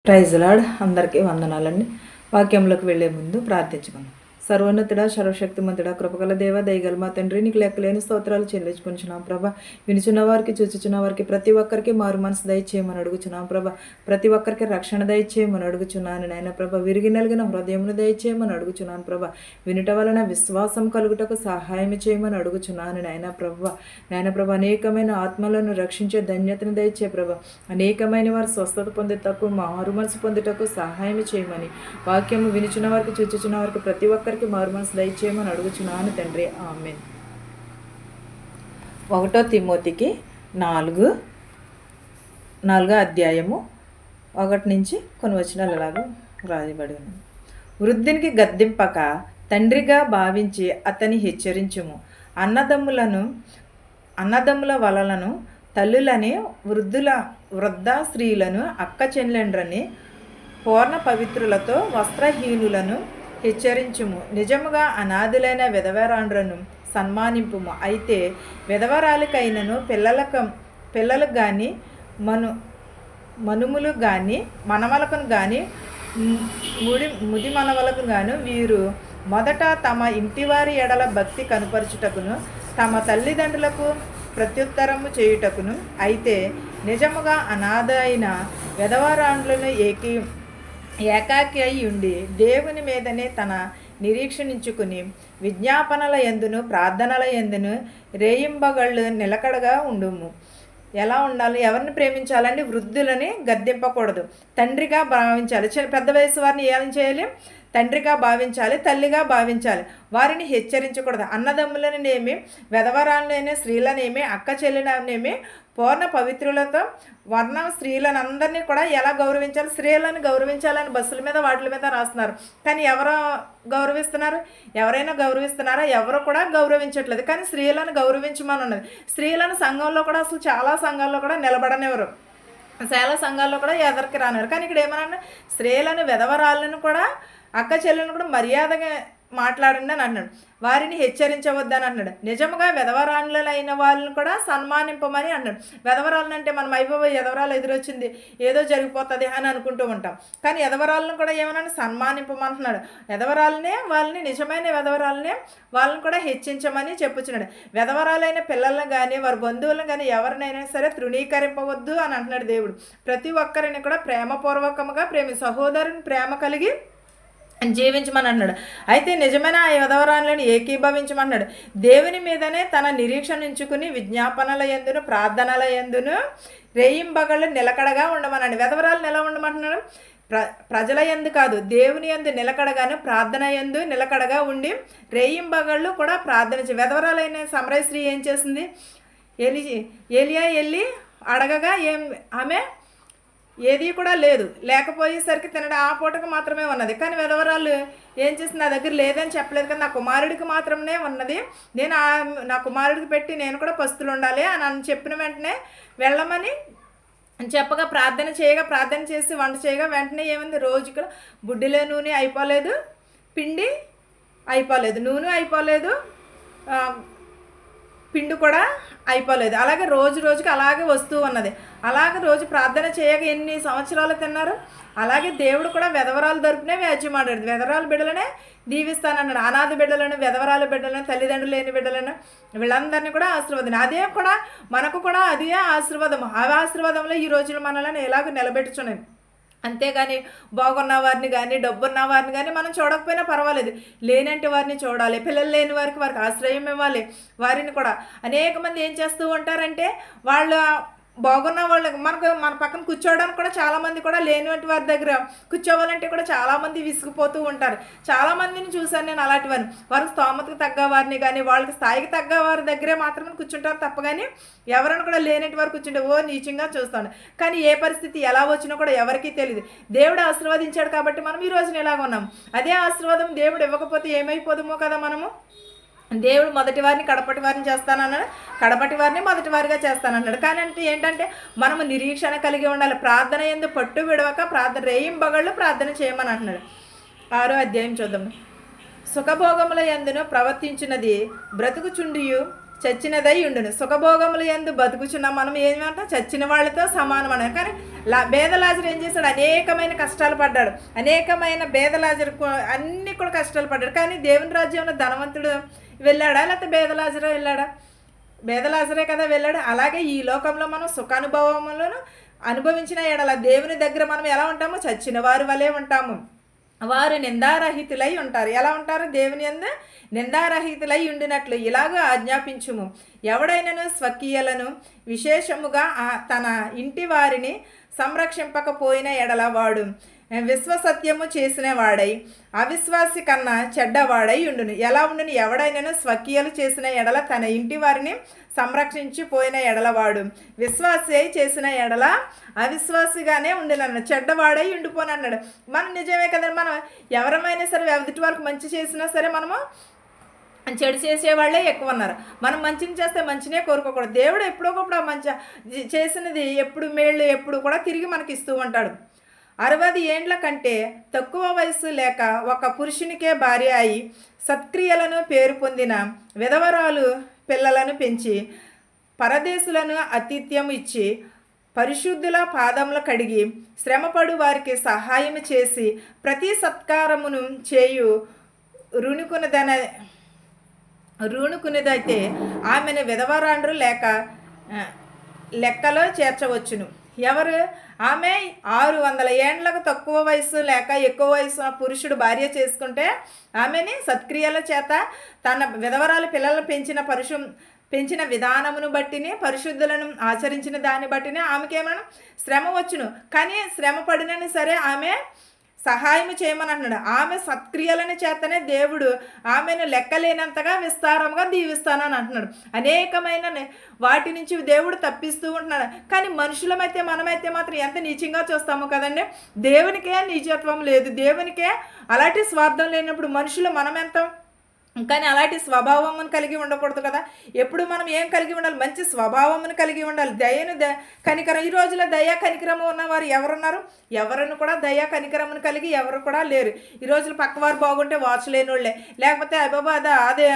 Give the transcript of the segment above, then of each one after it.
Praise lord. అందరికీ వందనాలండి. వాక్యంలోకి వెళ్లే ముందు ప్రార్థించుకుందాం. సర్వోన్నతుడా, సర్వశక్తిమంతుడా, కృపగల దేవ, దయగల మా తండ్రి, నీకు లెక్కలేని స్తోత్రాలు చెల్లించుకుంటున్నాం ప్రభా. వినుచున్న వారికి, చూచుచున్న వారికి ప్రతి ఒక్కరికి మారు మనసు దయచేయమని అడుగుచున్నాం ప్రభా. ప్రతి ఒక్కరికి రక్షణ దయచేయమని అడుగుచున్నాను నాయన ప్రభా. విరిగి నలిగిన హృదయమును దయచేయమని అడుగుచున్నాను ప్రభా. వినుట వలన విశ్వాసం కలుగుటకు సహాయం చేయమని అడుగుచున్నాను నాయన ప్రభా. నాయన ప్రభా, అనేకమైన ఆత్మలను రక్షించే ధన్యతను దయచే ప్రభా. అనేకమైన వారు స్వస్థత పొందుటకు, మారు మనసు పొందుటకు సహాయం చేయమని, వాక్యము వినుచున్న వారికి, చూచుచున్న వారికి ప్రతి ఒక్కరికి మారు మనసు దయచేయమని అడుగుచున్నాను తండ్రి. ఆమేన్. 1 తిమోతికి 4 అధ్యాయము 1 నుంచి కొన్ని వచనాలు అలాగూ రాయబడి ఉంది. వృద్ధునికి గద్దింపక తండ్రిగా భావించి అతని హెచ్చరించుము. అన్నదమ్ముల వలలను తల్లులని వృద్ధ స్త్రీలను అక్క చెల్లెండ్రని పూర్ణ పవిత్రులతో వస్త్రహీనులను హెచ్చరించుము. నిజముగా అనాథులైన విధవరాండ్రను సన్మానింపుము. అయితే విధవరాలికైనను పిల్లలకు కానీ మనుములు కానీ మనవలకు కానీ ముది మనవలకు గాను వీరు మొదట తమ ఇంటివారి ఎడల భక్తి కనుపరుచుటకును, తమ తల్లిదండ్రులకు ప్రత్యుత్తరము చేయుటకును, అయితే నిజముగా అనాథ అయిన విధవరాండ్లను ఏకాకి అయి ఉండి దేవుని మీదనే తన నిరీక్షణించుకుని విజ్ఞాపనల యందును ప్రార్థనల యందును రేయింబగళ్ళు నిలకడగా ఉండుము. ఎలా ఉండాలి? ఎవరిని ప్రేమించాలండి? వృద్ధులని గద్దింపకూడదు, తండ్రిగా భావించాలి. పెద్ద వయసు వారిని ఏం చేయాలి? తండ్రిగా భావించాలి, తల్లిగా భావించాలి. వారిని హెచ్చరించకూడదు. అన్నదమ్ములనేమి, విధవరాలనేమి, స్త్రీలనేమి, అక్క చెల్లిననేమి పూర్ణ పవిత్రులతో వర్ణ స్త్రీలను అందరినీ కూడా ఎలా గౌరవించాలి? స్త్రీలను గౌరవించాలని బస్సుల మీద వాటి మీద రాస్తున్నారు. కానీ ఎవరు గౌరవిస్తున్నారు? ఎవరైనా గౌరవిస్తున్నారా? ఎవరు కూడా గౌరవించట్లేదు. కానీ స్త్రీలను గౌరవించమని ఉన్నది. స్త్రీలను సంఘంలో కూడా అసలు చాలా సంఘాల్లో కూడా నిలబడనివ్వరు, చాలా సంఘాల్లో కూడా ఎదరికి రానివ్వరు. కానీ ఇక్కడ ఏమన్నా స్త్రీలను, విధవరాలను కూడా, అక్క చెల్లెలను కూడా మర్యాదగా మాట్లాడండి అని అన్నాడు. వారిని హెచ్చరించవద్దని అన్నాడు. నిజముగా విధవరాళ్ళైన వాళ్ళని కూడా సన్మానింపమని అన్నాడు. విధవరాలను అంటే మనం అయిపోయి ఎదవరాలు ఎదురొచ్చింది, ఏదో జరిగిపోతుంది అని అనుకుంటూ ఉంటాం. కానీ ఎదవరాలను కూడా ఏమన్నా సన్మానింపమంటున్నాడు. వాళ్ళని నిజమైన విధవరాలనే వాళ్ళని కూడా హెచ్చించమని చెప్పుచున్నాడు. విధవరాలైన పిల్లలను కానీ వారి బంధువులను కానీ ఎవరినైనా సరే తృణీకరింపవద్దు అని అంటున్నాడు దేవుడు. ప్రతి ఒక్కరిని కూడా ప్రేమపూర్వకముగా సహోదరుని ప్రేమ కలిగి జీవించమని అన్నాడు. అయితే నిజమైన ఆ విధవరాలను ఏకీభవించమన్నాడు. దేవుని మీదనే తన నిరీక్షణ ఉంచుకుని విజ్ఞాపనల యందును ప్రార్థనల యందును రేయింబగళ్ళు నిలకడగా ఉండమన్నాడు. విధవరాలను ఎలా ఉండమంటున్నాడు? ప్రజల యందు కాదు, దేవుని యందు నిలకడగాను, ప్రార్థన యందు నిలకడగా ఉండి రేయింబగళ్ళు కూడా ప్రార్థన విధవరాలైన సమరయ స్త్రీ ఏం చేసింది? ఏలియా వెళ్ళి అడగగా ఆమె ఏది కూడా లేదు, లేకపోయేసరికి తినడం ఆ పూటకు మాత్రమే ఉన్నది. కానీ విధవరాలు ఏం చేసింది? నా దగ్గర లేదని చెప్పలేదు కదా, నా కుమారుడికి మాత్రమే ఉన్నది, నేను నా కుమారుడికి పెట్టి నేను కూడా పస్తులు ఉండాలి అని చెప్పిన వెంటనే వెళ్ళమని చెప్పగా ప్రార్థన చేసి వంట చేయగా వెంటనే ఏమైంది? రోజుకి బుడ్డిలో నూనె అయిపోలేదు, పిండి అయిపోలేదు, నూనె అయిపోలేదు, పిండి కూడా అయిపోలేదు. అలాగే రోజుకి అలాగే వస్తూ ఉన్నది. అలాగే రోజు ప్రార్థన చేయగా ఎన్ని సంవత్సరాలు తిన్నారు? అలాగే దేవుడు కూడా విధవరాలు తరపునే వ్యాజ్యమాడాడు. విధవరాలు బిడ్డలనే దీవిస్తానన్నాడు. అనాథ బిడ్డలను, విధవరాలు బిడ్డలను, తల్లిదండ్రులు లేని బిడ్డలను వీళ్ళందరినీ కూడా ఆశీర్వాదం. అదే కూడా మనకు కూడా అదే ఆశీర్వాదం. ఆ ఆశీర్వాదంలో ఈ రోజులు మనల్ని ఎలాగో నిలబెట్టుచున్నాయి. అంతేగాని బాగున్న వారిని కానీ, డబ్బున్న వారిని కానీ మనం చూడకపోయినా పర్వాలేదు, లేనంటి వారిని చూడాలి. పిల్లలు లేని వారికి ఆశ్రయం ఇవ్వాలి. వారిని కూడా అనేక మంది ఏం చేస్తూ ఉంటారంటే, వాళ్ళు బాగున్న వాళ్ళు మన పక్కన కూర్చోవడానికి కూడా చాలామంది కూడా లేనివంటి వారి దగ్గర కూర్చోవాలంటే కూడా చాలామంది విసిగిపోతూ ఉంటారు. చాలామందిని చూశాను నేను అలాంటి వారిని. వారికి స్తోమతకు తగ్గ వారిని కానీ, వాళ్ళకి స్థాయికి తగ్గ వారి దగ్గరే మాత్రమే కూర్చుంటారు తప్ప కానీ ఎవరైనా కూడా లేనటి వారు కూర్చుంటే నీచంగా చూస్తాను. కానీ ఏ పరిస్థితి ఎలా వచ్చినా కూడా ఎవరికీ తెలియదు. దేవుడు ఆశీర్వదించాడు కాబట్టి మనం ఈ రోజున ఇలాగ ఉన్నాం. అదే ఆశీర్వాదం దేవుడు ఇవ్వకపోతే ఏమైపోదుమో కదా మనము. దేవుడు మొదటి వారిని కడపటి వారిని చేస్తానన్నాడు, కడపటి వారిని మొదటి వారిగా చేస్తానన్నాడు. కానీ అంటే ఏంటంటే మనము నిరీక్షణ కలిగి ఉండాలి. ప్రార్థన యందు పట్టు విడవక రేయింబగళ్ళు ప్రార్థన చేయమని అంటున్నాడు. 6వ అధ్యాయం చూద్దాం. సుఖభోగముల యందును ప్రవర్తించినది బ్రతుకుచుండియు చచ్చినదై ఉండును. సుఖభోగములు యందు బతుకుచున్నాం మనం ఏమంటాం, చచ్చిన వాళ్ళతో సమానం అన్నారు. కానీ బేదలాజరు ఏం చేశాడు, అనేకమైన కష్టాలు పడ్డాడు, అనేకమైన బేదలాజరు అన్ని కూడా కష్టాలు పడ్డాడు. కానీ దేవుని రాజ్యంలో ధనవంతుడు వెళ్ళాడా, లేకపోతే బేదలాజరు వెళ్ళాడా? బేదలాజరే కదా వెళ్ళాడు. అలాగే ఈ లోకంలో మనం సుఖానుభవములను అనుభవించిన ఎడల దేవుని దగ్గర మనం ఎలా ఉంటాము, చచ్చిన వారి వలె ఉంటాము. వారు నిందారహితులై ఉంటారు. ఎలా ఉంటారు, దేవుని యందు నిందారహితులై ఉండినట్లు ఇలాగ ఆజ్ఞాపించుము. ఎవడైనను స్వకీయులను విశేషముగా తన ఇంటి వారిని సంరక్షింపకపోయిన ఎడల వాడు విశ్వసత్యము చేసిన వాడై అవిశ్వాసి కన్నా చెడ్డవాడై ఉండును. ఎలా ఉండును, ఎవడైనను స్వకీయలు చేసిన ఎడల తన ఇంటి వారిని సంరక్షించిపోయిన ఎడలవాడు విశ్వాసి అయి చేసిన ఎడల అవిశ్వాసిగానే ఉండినన్నాడు, చెడ్డవాడై ఉండిపోనన్నాడు. మనం నిజమే కదండి, మనం ఎవరమైనా సరే ఎదుటి వరకు మంచి చేసినా సరే మనము చెడు చేసేవాళ్ళే ఎక్కువ ఉన్నారు. మనం మంచిని చేస్తే మంచినే కోరుకోకూడదు. దేవుడు ఎప్పుడోకప్పుడు ఆ మంచి చేసినది ఎప్పుడు మేళ్ళు ఎప్పుడు కూడా తిరిగి మనకి ఇస్తూ ఉంటాడు. 60 ఏండ్ల కంటే తక్కువ వయసు లేక ఒక పురుషునికే భార్య అయి సత్క్రియలను పేరు పొందిన విధవరాలు పిల్లలను పెంచి పరదేశులను ఆతిథ్యం ఇచ్చి పరిశుద్ధుల పాదములు కడిగి శ్రమపడు వారికి సహాయం చేసి ప్రతి సత్కారమును చేయు రుణుకునేదైతే ఆమెను విధవరాండ్రు లెక్కలో చేర్చవచ్చును. ఎవరు ఆమె? 600 ఏండ్లకు తక్కువ వయసు లేక ఎక్కువ వయసు పురుషుడు భార్య చేసుకుంటే ఆమెని సత్క్రియల చేత తన విధవరాలు పిల్లలను పెంచిన విధానమును బట్టిని పరిశుద్ధులను ఆచరించిన దాన్ని బట్టిని ఆమెకేమైనా శ్రమ వచ్చును. కానీ శ్రమ పడినని సరే ఆమె సహాయం చేయమని అంటున్నాడు. ఆమె సత్క్రియలని చేతనే దేవుడు ఆమెను లెక్కలేనంతగా విస్తారంగా దీవిస్తానని అంటున్నాడు. అనేకమైన వాటి నుంచి దేవుడు తప్పిస్తూ ఉంటున్నాడు. కానీ మనుషులమైతే మనమైతే మాత్రం ఎంత నీచంగా చూస్తాము కదండి. దేవునికే నీచత్వం లేదు, దేవునికే అలాంటి స్వార్థం లేనప్పుడు మనుషులు మనమెంత. కానీ అలాంటి స్వభావమును కలిగి ఉండకూడదు కదా. ఎప్పుడు మనం ఏం కలిగి ఉండాలి, మంచి స్వభావమును కలిగి ఉండాలి. దయను కనికరం. ఈ రోజులో దయా కనికరము ఉన్నవారు ఎవరున్నారు? ఎవరిని కూడా దయా కనికరమును కలిగి ఎవరు కూడా లేరు. ఈ రోజులు పక్కవారు బాగుంటే వాచలేని వాళ్ళే, లేకపోతే అబాబా అదే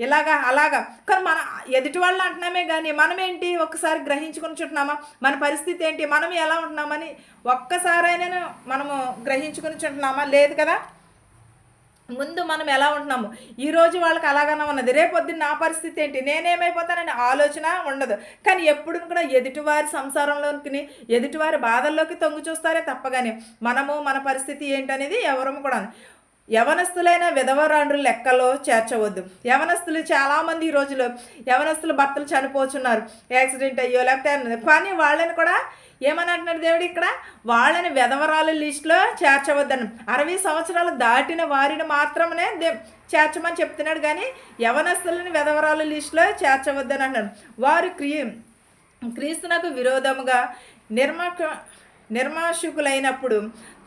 ఇలాగా అలాగా. కానీ మన ఎదుటి వాళ్ళు అంటున్నామే కానీ మనమేంటి ఒక్కసారి గ్రహించుకుని చుంటున్నామా, మన పరిస్థితి ఏంటి, మనం ఎలా ఉంటున్నామని ఒక్కసారైనా మనము గ్రహించుకుని చుంటున్నామా? లేదు కదా. ముందు మనం ఎలా ఉంటున్నాము, ఈరోజు వాళ్ళకి అలాగనే ఉన్నది, రేపొద్దున నా పరిస్థితి ఏంటి, నేనేమైపోతానని ఆలోచన ఉండదు. కానీ ఎప్పుడు కూడా ఎదుటివారి సంసారంలోకి ఎదుటివారి బాధల్లోకి తొంగి చూస్తారే తప్పగానే మనము మన పరిస్థితి ఏంటనేది ఎవరము కూడా. యవనస్తులైన విధవరాండ్రు లెక్కలో చేర్చవద్దు. యవనస్తులు చాలామంది ఈ రోజులో యవనస్తులు భర్తలు చనిపోతున్నారు, యాక్సిడెంట్ అయ్యో లేకపోతే. కానీ వాళ్ళని కూడా ఏమని అంటున్నాడు దేవుడు ఇక్కడ, వాళ్ళని విధవరాల లిస్టులో చేర్చవద్దని. 60 సంవత్సరాలు దాటిన వారిని మాత్రమే చేర్చమని చెప్తున్నాడు. కానీ యవనస్తులని విధవరాల లిస్టులో చేర్చవద్దని అంటున్నాడు. వారు క్రీస్తునకు విరోధముగా నిర్మాషుకులైనప్పుడు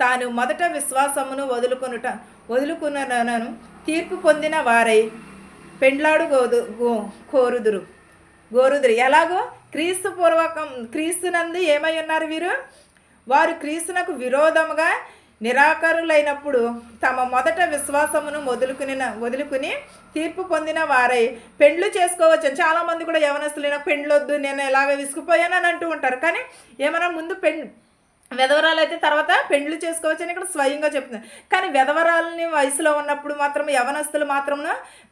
తాను మొదట విశ్వాసమును వదులుకున్నను తీర్పు పొందిన వారై పెండ్లాడు గోరుదురు. ఎలాగో క్రీస్తునందు ఏమై ఉన్నారు వీరు? వారు క్రీస్తునకు విరోధముగా నిరాకరులైనప్పుడు తమ మొదట విశ్వాసమును వదులుకుని తీర్పు పొందిన వారై పెండ్లు చేసుకోవచ్చు. చాలామంది కూడా యవనస్తులైన పెండ్లొద్దు, నేను ఎలాగ విసుకుపోయానని అంటూ ఉంటారు. కానీ ఏమన్నా ముందు విధవరాలు అయితే తర్వాత పెండ్లు చేసుకోవచ్చు అని ఇక్కడ స్వయంగా చెప్తున్నారు. కానీ విధవరాలని వయసులో ఉన్నప్పుడు మాత్రం యవనస్తులు మాత్రం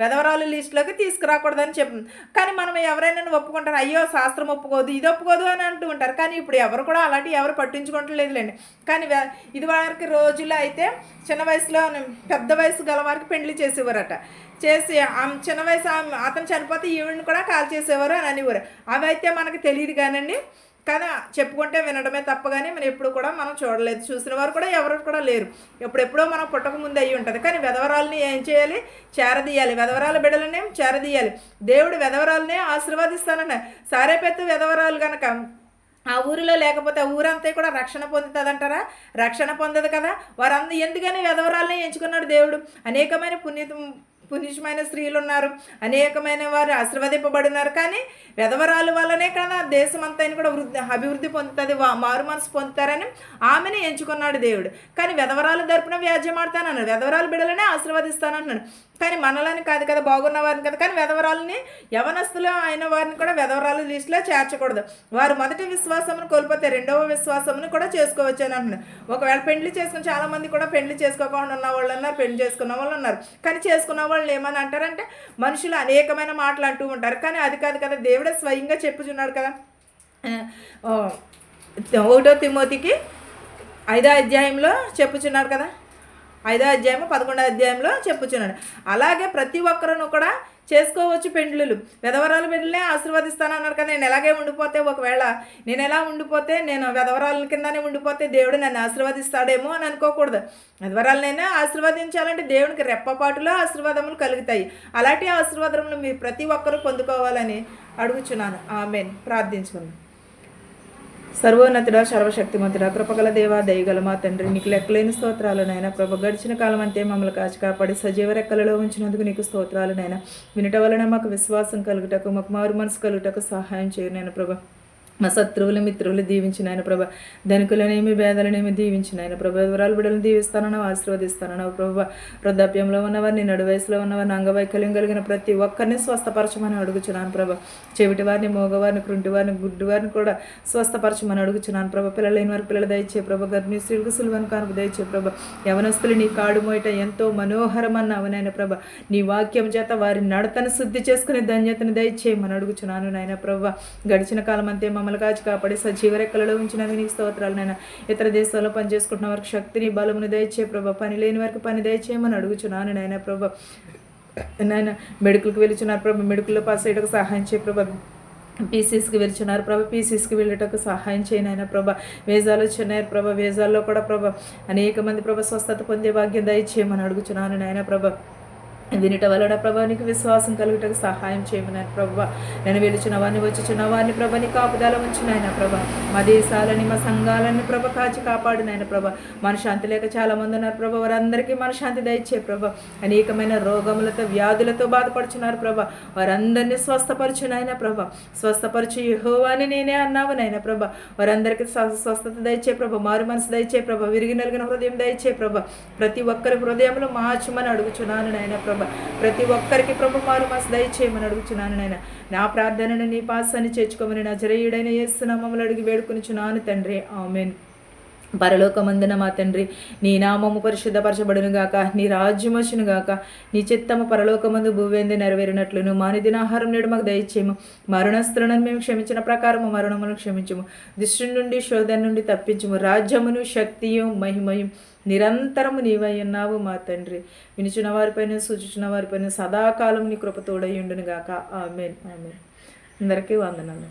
విధవరాలు లిస్టులోకి తీసుకురాకూడదని చెప్తుంది. కానీ మనం ఎవరైనా ఒప్పుకుంటారు, అయ్యో శాస్త్రం ఒప్పుకోదు, ఇది ఒప్పుకోదు అని అంటూ ఉంటారు. కానీ ఇప్పుడు ఎవరు కూడా అలాంటి ఎవరు పట్టించుకోవట్లేదులేండి. కానీ ఇది వరకు రోజుల్లో అయితే చిన్న వయసులో పెద్ద వయసు గల వారికి పెండ్లి చేసేవారట. చేసి చిన్న వయసు అతను చనిపోతే ఈవిడిని కూడా కాల్ చేసేవారు అని అనేవారు. అవి అయితే మనకు తెలియదు కానండి. కానీ చెప్పుకుంటే వినడమే తప్ప కానీ మనం ఎప్పుడు కూడా మనం చూడలేదు, చూసిన వారు కూడా ఎవరు కూడా లేరు. ఎప్పుడెప్పుడో మనం పుట్టక ముందు అయ్యి ఉంటుంది. కానీ విధవరాలని ఏం చేయాలి? చేరదీయాలి. విధవరాల బిడ్డలనే చేరదీయాలి. దేవుడు విధవరాలనే ఆశీర్వాదిస్తానన్న. సారేపెత్తు విధవరాలు కనుక ఆ ఊరిలో లేకపోతే ఆ ఊరంతా కూడా రక్షణ పొందుతుందంటారా? రక్షణ పొందదు కదా. వారందరూ ఎందుకని విధవరాలనే ఎంచుకున్నాడు దేవుడు. అనేకమైన పుణ్యమైన స్త్రీలు ఉన్నారు, అనేకమైన వారు ఆశీర్వదింపబడినారు. కానీ విధవరాలు వల్లనే కదా దేశం అంతా కూడా అభివృద్ధి పొందుతుంది, మారు మనసు పొందుతారని ఆమెను ఎంచుకున్నాడు దేవుడు. కానీ విధవరాలు తరపున వ్యాజ్యం ఆడతానన్నాడు, విధవరాలు బిడ్డలనే ఆశీర్వదిస్తానంటున్నాడు. కానీ మనలని కాదు కదా, బాగున్న వారిని కదా. కానీ వెధవరాలని, యవనస్తులు అయిన వారిని కూడా వెధవరాలు లిస్టులో చేర్చకూడదు. వారు మొదటి విశ్వాసమును కోల్పోతే రెండవ విశ్వాసమును కూడా చేసుకోవచ్చు అని అంటున్నారు. ఒకవేళ పెళ్లి చేసుకుని, చాలామంది కూడా పెళ్లి చేసుకోకుండా ఉన్న వాళ్ళు ఉన్నారు, పెళ్లి చేసుకున్న వాళ్ళు ఉన్నారు. కానీ చేసుకున్న వాళ్ళు ఏమని అంటారంటే, మనుషులు అనేకమైన మాటలు అంటూ ఉంటారు. కానీ అది కాదు కదా, దేవుడే స్వయంగా చెప్పుచున్నాడు కదా. 1 తిమోతికి 5వ అధ్యాయంలో చెప్పుచున్నాడు కదా, 5వ అధ్యాయము 11వ అధ్యాయంలో చెప్పుచున్నాడు. అలాగే ప్రతి ఒక్కరూ కూడా చేసుకోవచ్చు పెండ్లులు. వెధవరాల పెండ్లనే ఆశీర్వదిస్తానన్నాడు కదా. నేను ఎలాగే ఉండిపోతే, ఒకవేళ నేను ఎలా ఉండిపోతే, నేను వెధవరాల కిందనే ఉండిపోతే దేవుడు నన్ను ఆశీర్వదిస్తాడేమో అని అనుకోకూడదు. వెధవరాలనైనా ఆశీర్వదించాలంటే దేవునికి రెప్పపాటులో ఆశీర్వాదములు కలుగుతాయి. అలాంటి ఆశీర్వాదములు మీరు ప్రతి ఒక్కరూ పొందుకోవాలని అడుగుచున్నాను. ఆమేన్. ప్రార్థించుకుందాం. సర్వోన్నతుడా, సర్వశక్తిమంతుడా, కృపగల దేవా, దయగల మా తండ్రి, నీకు లెక్కలేని స్తోత్రాలు నాయన ప్రభు. గడిచిన కాలం అంతే మమ్మల్ని కాచి కాపాడి సజీవ రెక్కలలో ఉంచినందుకు నీకు స్తోత్రాలు నాయన. వినట వలన మాకు విశ్వాసం కలుగుటకు, మాకు మారు మనసు కలుగుటకు సహాయం చేయను నాయన ప్రభు. మా శత్రువులు మిత్రులు దీవించిన ఆయన ప్రభ, ధనికులనేమి భేదలనేమి దీవించిన ఆయన ప్రభ, వివరాలు బిడ్డలను దీవిస్తానన్నావు, ఆశీర్వదిస్తానన్నావు ప్రభ. వృద్ధాప్యంలో ఉన్నవారిని, నడు వయసులో ఉన్నవారిని, అంగవైకల్యం కలిగిన ప్రతి ఒక్కరిని స్వస్థపరచమని అడుగుచున్నాను ప్రభ. చెవిటి వారిని, మోగవారిని, కృంటి వారిని, గుడ్డి వారిని కూడా స్వస్థపరచమని అడుగుచున్నాను ప్రభ. పిల్లలు లేని వారి పిల్లలు దయచే ప్రభ, గర్భిణీ స్త్రీలకు సులువను కానుక దయచే ప్రభ. యవనస్తులు నీ కాడు మోయట ఎంతో మనోహరమన్నావు నాయన ప్రభ. నీ వాక్యం చేత వారి నడతను శుద్ధి చేసుకుని ధన్యతను దయచేయమని అడుగుచున్నాను నాయన ప్రభ. గడిచిన కాలం అంతే మమ్మల్ని కాచి కాపాడి సజీవ రెక్కలలో ఉంచినందుకు నీకు స్తోత్రాలు నాయన. ఇతర దేశాల్లో పనిచేసుకుంటున్న వారికి శక్తిని, బలమును దయచే ప్రభ. పని లేని వారికి పని దయచేయమని అడుగుచున్నాను నాయన ప్రభ. నాయన మెడికల్కి వెళ్తున్నారు ప్రభ, మెడికల్లో పాస్ అయ్యేటకు సహాయం చేయ ప్రభ. పీసీస్కి వెళ్తున్నారు ప్రభ, పీసీస్కి వెళ్ళేటకు సహాయం చేయను ఆయన ప్రభ. వేజాలు వచ్చినారు ప్రభ, వేజాల్లో కూడా ప్రభ అనేక మంది ప్రభ స్వస్థత పొందే భాగ్యం దయచేయమని అడుగుచున్నాను నాయన ప్రభ. వినట వలన ప్రభా నీకు విశ్వాసం కలుగుటకు సహాయం చేయమన్నారు ప్రభా. నేను వెలుచున్న వారిని, వచ్చుచున్న వారిని ప్రభ నీ కాపుదల ఉంచినాయన ప్రభా. మా దేశాలని, మా సంఘాలని ప్రభ కాచి కాపాడినాయన ప్రభా. మనశాంతి లేక చాలామంది ఉన్నారు ప్రభా, వారందరికీ మనశాంతి దయచే ప్రభా. అనేకమైన రోగములతో, వ్యాధులతో బాధపడుచున్నారు ప్రభా, వారందరినీ స్వస్థపరచునాయన ప్రభా. స్వస్థపరచు యెహోవాని నేనే అన్నావు నాయన ప్రభా. వారందరికీ స్వస్థత దయచే ప్రభా, మారు మనసు దయచే ప్రభా, విరిగి నలిగిన హృదయం దయచే ప్రభా. ప్రతి ఒక్కరి హృదయంలో మార్చమని అడుగుచున్నాను నాయన ప్రభా. ప్రతి ఒక్కరికి ప్రభు మారు మనసు దయచేయమని అడుగుచున్నాను నాయన. నా ప్రార్థనను నీ పాసాన్ని చేర్చుకోమని నజరేయుడైన యేసు నామములో అడిగి వేడుకొనుచున్నాను తండ్రి. ఆమేన్. పరలోకమందున మా తండ్రి, నీ నామము పరిశుద్ధపరచబడును గాక, నీ రాజ్యం వచ్చును గాక, నీ చిత్తము పరలోకమందు భూవేందు నెరవేరినట్లును మానిదినాహారం నేడు మాకు దయచేయము. మరణస్తులను మేము క్షమించిన ప్రకారము మరణమును క్షమించము. దుష్టుని నుండి, శోధన నుండి తప్పించము. రాజ్యమును, శక్తియు, మహిమయు నిరంతరము నీవై ఉన్నావు మా తండ్రి. వినుచున్న వారిపైన, సూచించిన వారిపైన సదాకాలం నీ కృప తోడై ఉండును గాక. ఆమేన్. ఆమేన్. అందరికీ వందనాలు.